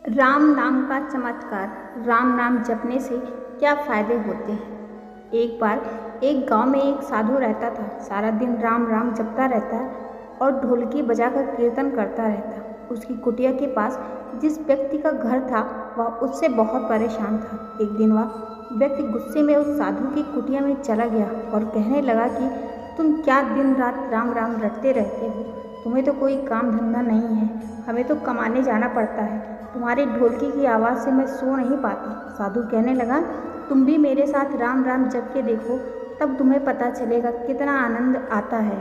राम नाम का चमत्कार। राम नाम जपने से क्या फ़ायदे होते हैं। एक बार एक गांव में एक साधु रहता था। सारा दिन राम राम जपता रहता और ढोलकी बजाकर कीर्तन करता रहता। उसकी कुटिया के पास जिस व्यक्ति का घर था वह उससे बहुत परेशान था। एक दिन वह व्यक्ति गुस्से में उस साधु की कुटिया में चला गया और कहने लगा कि तुम क्या दिन रात राम राम रटते रहते हो। तुम्हें तो कोई काम धंधा नहीं है, हमें तो कमाने जाना पड़ता है। तुम्हारी ढोलकी की आवाज़ से मैं सो नहीं पाता। साधु कहने लगा, तुम भी मेरे साथ राम राम जप के देखो, तब तुम्हें पता चलेगा कितना आनंद आता है।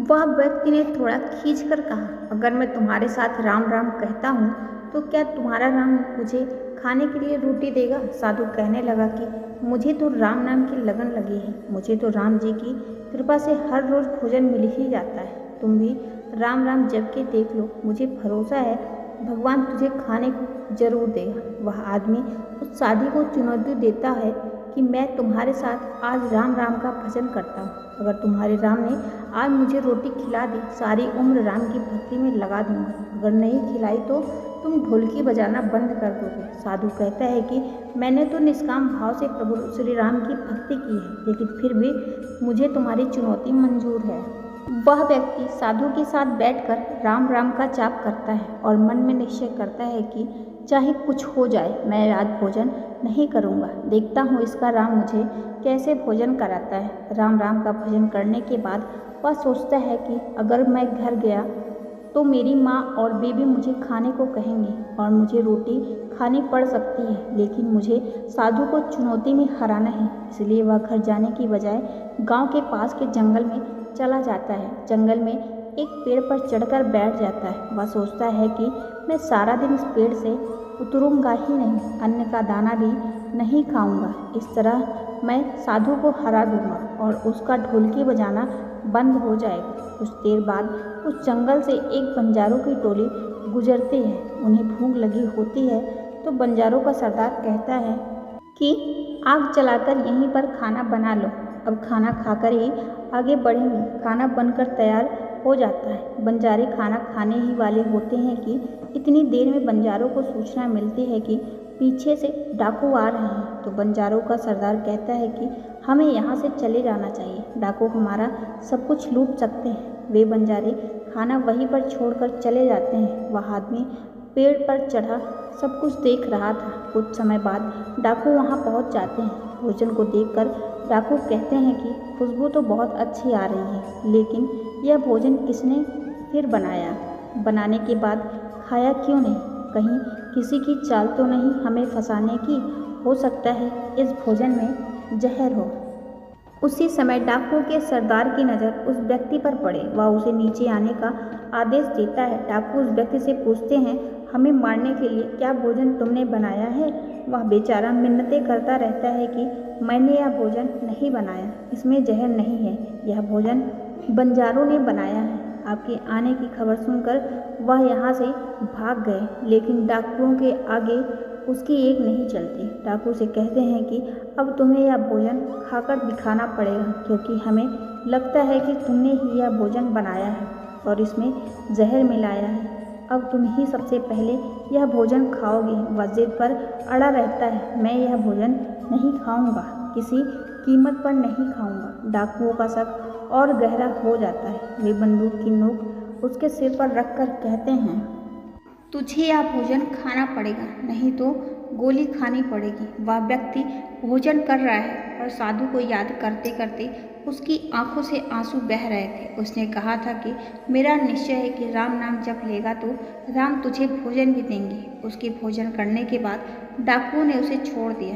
वह व्यक्ति ने थोड़ा खींच कर कहा, अगर मैं तुम्हारे साथ राम राम कहता हूँ तो क्या तुम्हारा राम मुझे खाने के लिए रोटी देगा। साधु कहने लगा कि मुझे तो राम नाम की लगन लगी है, मुझे तो राम जी की कृपा से हर रोज़ भोजन मिल ही जाता है। तुम भी राम राम जप के देख लो, मुझे भरोसा है भगवान तुझे खाने को जरूर देगा। वह आदमी उस साधु को चुनौती देता है कि मैं तुम्हारे साथ आज राम राम का भजन करता हूँ। अगर तुम्हारे राम ने आज मुझे रोटी खिला दी, सारी उम्र राम की भक्ति में लगा दूंगा। अगर नहीं खिलाई तो तुम ढोलकी बजाना बंद कर दोगे। साधु कहता है कि मैंने तो निष्काम भाव से प्रभु श्री राम की भक्ति की है, लेकिन फिर भी मुझे तुम्हारी चुनौती मंजूर है। वह व्यक्ति साधु के साथ बैठकर राम राम का जाप करता है और मन में निश्चय करता है कि चाहे कुछ हो जाए मैं आज भोजन नहीं करूँगा, देखता हूँ इसका राम मुझे कैसे भोजन कराता है। राम राम का भजन करने के बाद वह सोचता है कि अगर मैं घर गया तो मेरी माँ और बेबी मुझे खाने को कहेंगी और मुझे रोटी खानी पड़ सकती है, लेकिन मुझे साधु को चुनौती में हराना है। इसलिए वह घर जाने की बजाय गांव के पास के जंगल में चला जाता है। जंगल में एक पेड़ पर चढ़कर बैठ जाता है। वह सोचता है कि मैं सारा दिन इस पेड़ से उतरूंगा ही नहीं, अन्न का दाना भी नहीं खाऊंगा। इस तरह मैं साधु को हरा दूंगा और उसका ढोलकी बजाना बंद हो जाएगा। कुछ देर बाद उस जंगल से एक बंजारों की टोली गुजरती है। उन्हें भूख लगी होती है तो बंजारों का सरदार कहता है कि आग जलाकर यहीं पर खाना बना लो, अब खाना खाकर ही आगे बढ़ेंगे। खाना बनकर तैयार हो जाता है। बंजारे खाना खाने ही वाले होते हैं कि इतनी देर में बंजारों को सूचना मिलती है कि पीछे से डाकू आ रहे हैं। तो बंजारों का सरदार कहता है कि हमें यहाँ से चले जाना चाहिए, डाकू हमारा सब कुछ लूट सकते हैं। वे बंजारे खाना वहीं पर छोड़कर चले जाते हैं। वह आदमी पेड़ पर चढ़ा सब कुछ देख रहा था। कुछ समय बाद डाकू वहाँ पहुँच जाते हैं। भोजन को देखकर डाकू कहते हैं कि खुशबू तो बहुत अच्छी आ रही है, लेकिन यह भोजन किसने फिर बनाया, बनाने के बाद खाया क्यों नहीं, कहीं किसी की चाल तो नहीं हमें फंसाने की। हो सकता है इस भोजन में जहर हो। उसी समय डाकू के सरदार की नज़र उस व्यक्ति पर पड़े। वह उसे नीचे आने का आदेश देता है। डाकू उस व्यक्ति से पूछते हैं, हमें मारने के लिए क्या भोजन तुमने बनाया है। वह बेचारा मिन्नतें करता रहता है कि मैंने यह भोजन नहीं बनाया, इसमें जहर नहीं है, यह भोजन बंजारों ने बनाया है। आपके आने की खबर सुनकर वह यहाँ से भाग गए, लेकिन डाकुओं के आगे उसकी एक नहीं चलती। डाकू से कहते हैं कि अब तुम्हें यह भोजन खाकर दिखाना पड़ेगा, क्योंकि हमें लगता है कि तुमने ही यह भोजन बनाया है और इसमें जहर मिलाया है। अब तुम ही सबसे पहले यह भोजन खाओगे। वह जिद पर अड़ा रहता है, मैं यह भोजन नहीं खाऊंगा, किसी कीमत पर नहीं खाऊंगा। डाकुओं का शक और गहरा हो जाता है। वे बंदूक की नोक उसके सिर पर रखकर कहते हैं, तुझे यह भोजन खाना पड़ेगा, नहीं तो गोली खानी पड़ेगी। वह व्यक्ति भोजन कर रहा है और साधु को याद करते करते उसकी आंखों से आंसू बह रहे थे। उसने कहा था कि मेरा निश्चय है कि राम नाम जप लेगा तो राम तुझे भोजन भी देंगे। उसके भोजन करने के बाद डाकुओं ने उसे छोड़ दिया।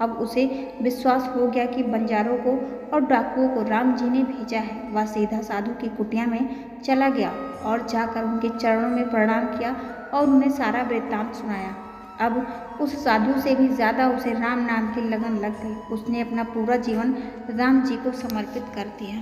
अब उसे विश्वास हो गया कि बंजारों को और डाकुओं को राम जी ने भेजा है। वह सीधा साधु की कुटिया में चला गया और जाकर उनके चरणों में प्रणाम किया और उन्हें सारा वृत्तांत सुनाया। अब उस साधु से भी ज़्यादा उसे राम नाम की लगन लग गई। उसने अपना पूरा जीवन राम जी को समर्पित कर दिया।